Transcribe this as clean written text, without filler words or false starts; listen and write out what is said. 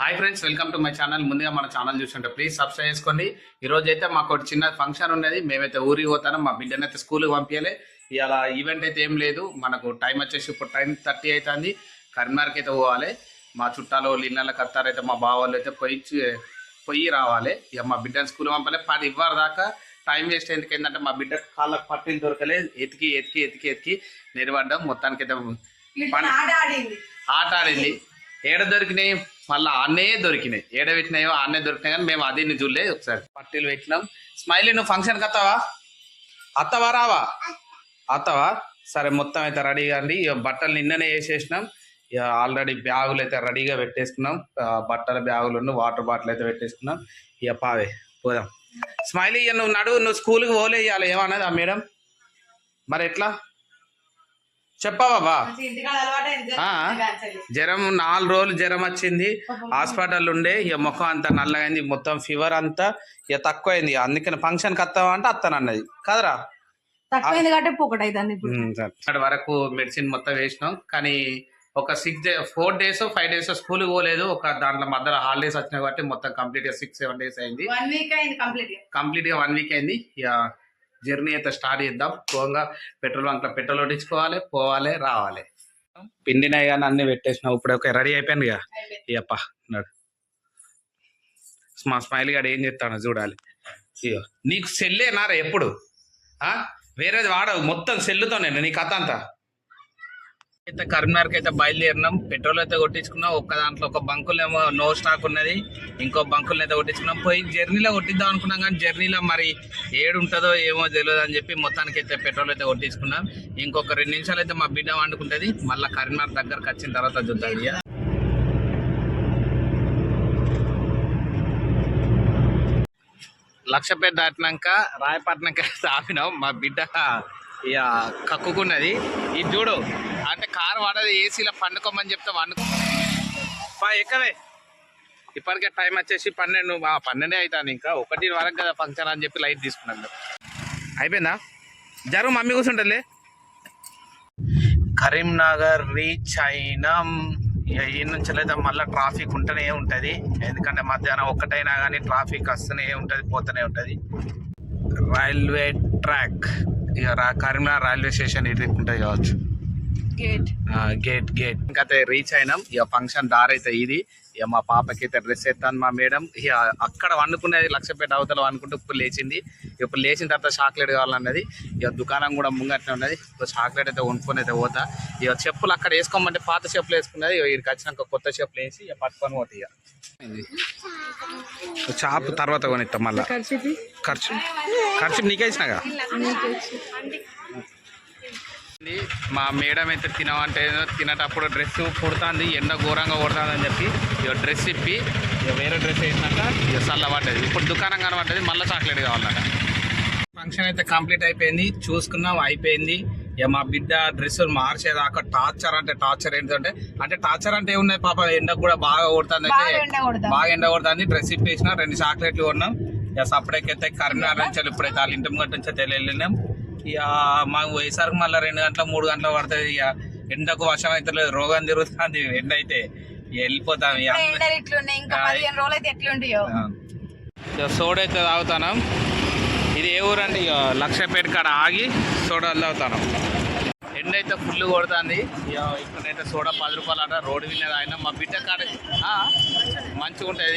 Hi friends, welcome to my channel. ముందుగా మన channel చూస్తుంటే ప్లీజ్ సబ్స్క్రైబ్ చేసుకోండి. ఈ రోజు అయితే మాకు ఒక చిన్న ఫంక్షన్ ఉన్నది. మేమైతే ఊరికి పోతాను. మా బిడ్డనైతే అయితే స్కూల్కి పంపించాలి. ఇలా ఈవెంట్ అయితే ఏం లేదు. మనకు టైం వచ్చేసి ఇప్పుడు 10:30 అవుతుంది. కరీంనగర్కి అయితే పోవాలి. మా చుట్టాలు ఇళ్ళ కత్తారైతే మా బావాళ్ళు అయితే పొయ్యి రావాలి. ఇక మా బిడ్డను స్కూల్ పంపాలి. 10 ఇవ్వరు దాకా టైం వేస్ట్ ఎందుకు ఏంటంటే మా బిడ్డ కాళ్ళకు పట్టిలు దొరకలే. ఎతికి నిలబడ్డాం. మొత్తానికి అయితే ఆట ఆడింది. ఏడ దొరికినాయి మళ్ళీ ఆనే దొరికినాయి. ఏడ పెట్టినాయో ఆనే దొరికినాయి, కానీ మేము అది చూడలేదు. ఒకసారి పట్టీలు పెట్టినాం. స్మైలీ, నువ్వు ఫంక్షన్కి అత్తవా రావా? అత్తవా? సరే, మొత్తం అయితే రెడీగా అండి. బట్టలు నిన్ననే వేసేసినాం. ఇక ఆల్రెడీ బ్యాగులు అయితే రెడీగా పెట్టేసుకున్నాం. బట్టల బ్యాగులు వాటర్ బాటిల్ అయితే పెట్టేసుకున్నాం. ఇక పావే పోదాం. స్మైలీ, ఇక నువ్వు స్కూల్కి పోలే ఇవ్వాలి ఏమన్నది ఆ మేడం? మరి ఎట్లా చెప్పా బాబా? జ్వరం 4 రోజులు జ్వరం వచ్చింది. హాస్పిటల్ ఉండే. ఇక ముఖం అంతా నల్లగైంది, మొత్తం ఫీవర్ అంతా ఇక తక్కువైంది. అందుకని ఫంక్షన్కి వస్తావా అంటే వస్తానన్నది కదరా. అక్కడి వరకు మెడిసిన్ మొత్తం వేసినాం. కానీ ఒక 4 days 5 days స్కూల్కి పోలేదు. ఒక దాంట్లో మధ్యలో హాలిడేస్ వచ్చినాయి కాబట్టి మొత్తం కంప్లీట్ గా 6-7 days అయింది. కంప్లీట్ గా 1 week అయింది. ఇక జర్నీ అయితే స్టార్ట్ చేద్దాం. పోగా పెట్రోల్ బంక్ లో పెట్రోల్ కొట్టించుకోవాలి, పోవాలి, రావాలి. పిండినాయి కానీ అన్ని పెట్టేసినావు. ఇప్పుడు ఒక రెడీ అయిపోయింది ఇక. ఇయప్ప మా స్మైల్ గాడు ఏం చెప్తాను చూడాలి. ఇగో నీకు సెల్లేనారా ఎప్పుడు? వేరేది వాడవు, మొత్తం సెల్లుతో నేను నీ కథ అంతా. అయితే కరీంనగర్కి అయితే బయలుదేరినాం. పెట్రోల్ అయితే కొట్టించుకున్నాం. ఒక్క దాంట్లో ఒక బంకులు ఏమో నో స్టాక్ ఉన్నది, ఇంకో బంకులు అయితే కొట్టించుకున్నాం. పోయి జర్నీలో కొట్టిద్దాం అనుకున్నాం, కానీ జర్నీలో మరి ఏడుంటుందో ఏమో తెలియదు అని చెప్పి మొత్తానికి అయితే పెట్రోల్ అయితే కొట్టించుకున్నాం. ఇంకొక 2 నిమిషాలు అయితే మా బిడ్డ వండుకుంటుంది. మళ్ళీ కరీంనగర్ దగ్గరకు వచ్చిన తర్వాత చూద్దాం. ఇక లక్షపేట దాటినాక రాయపట్నంకి ఆపినాం. మా బిడ్డ ఇక కక్కుకున్నది. ఇది చూడు, అంటే కారు వాడది, ఏసీలో పండుకోమని చెప్తే వండుకో. ఎక్కవే. ఇప్పటికే టైం వచ్చేసి 12 అవుతాను. ఇంకా 1 వరకు కదా ఫంక్షన్ అని చెప్పి లైట్ తీసుకున్నాను. అయిపోయిందా? జరుగు, మమ్మీ కూర్చుంటలే. కరీంనగర్ రీచ్ అయినాం. ఇక ఈ నుంచి అయితే మళ్ళీ ట్రాఫిక్ ఉంటూనే ఉంటుంది. ఎందుకంటే మధ్యాహ్నం 1 అయినా కానీ ట్రాఫిక్ వస్తూనే ఉంటుంది, పోతూనే ఉంటుంది. Railway track. ఇక కరీంనగర్ రైల్వే స్టేషన్ ఇటు ఉంటుంది కావచ్చు. గేట్ ఇంకా రీచ్ అయినాం. ఇక ఫంక్షన్ దారి అయితే ఇది. ఇక మా పాపకి అయితే డ్రెస్ ఎత్తాను మా మేడం. ఇక అక్కడ వండుకునేది లక్షపేట అవతల అనుకుంటూ ఇప్పుడు లేచింది. ఇప్పుడు లేచిన తర్వాత చాక్లెట్ కావాలన్నది. ఇక దుకాణం కూడా ముంగట్నే ఉన్నది. చాక్లెట్ అయితే వండుకొని అయితే పోతా. ఇక చెప్పులు అక్కడ వేసుకోమంటే పాత చెప్పులు వేసుకున్నది. ఇక్కడికి వచ్చినాక కొత్త చెప్పులు వేసి ఇక పట్టుకొని పోతా. ఇక చాపు తర్వాత కొనిస్తాం. మళ్ళీ ఖర్చు నీకే ఇచ్చినాగా. మా మేడం అయితే తినమంటే తినేటప్పుడు డ్రెస్ కుడుతుంది, ఎండ ఘోరంగా కొడుతుంది అని చెప్పి ఇక డ్రెస్ ఇప్పి ఇక వేరే డ్రెస్ వేసినాక ఇక చల్ల పడ్డది. ఇప్పుడు దుకాణం కనబడ్డది, మళ్ళీ చాక్లెట్ కావాలన్నట. ఫంక్షన్ అయితే కంప్లీట్ అయిపోయింది. చూసుకున్నాం, అయిపోయింది. ఇక మా బిడ్డ డ్రెస్సులు మార్చేదాకా టార్చర్ ఏంటంటే టార్చర్ అంటే ఏమున్నాయి పాప, ఎండకు కూడా బాగా కొడుతుంది. అయితే బాగా ఎండ కొడుతుంది. డ్రెస్ ఇప్పేసిన 2 చాక్లెట్లు కొన్నాం. ఇక సపరేట్ కరీంనగర్ నుంచి ఇప్పుడైతే వాళ్ళ ఇంటి గంట నుంచి వెళ్ళినాం. ఇక మాకు పోయేసరికి మళ్ళీ 2 గంటలు 3 గంటలు పడుతుంది. ఇక ఎండకు వర్షం అయితే లేదు, రోగం తిరుగుతుంది. ఎండ అయితే వెళ్ళిపోతాం. సోడా అయితే తాగుతాం. ఇది ఏ ఊరు అంటే ఇక లక్షపేట కాడ ఆగి సోడాలు తాగుతాం. ఎండ అయితే ఫుల్ కొడుతుంది. ఇక ఇక్కడైతే సోడా 10 రూపాయలు అట. రోడ్డు వినేది ఆయన మా బిడ్డ కాడ మంచిగా ఉంటుంది.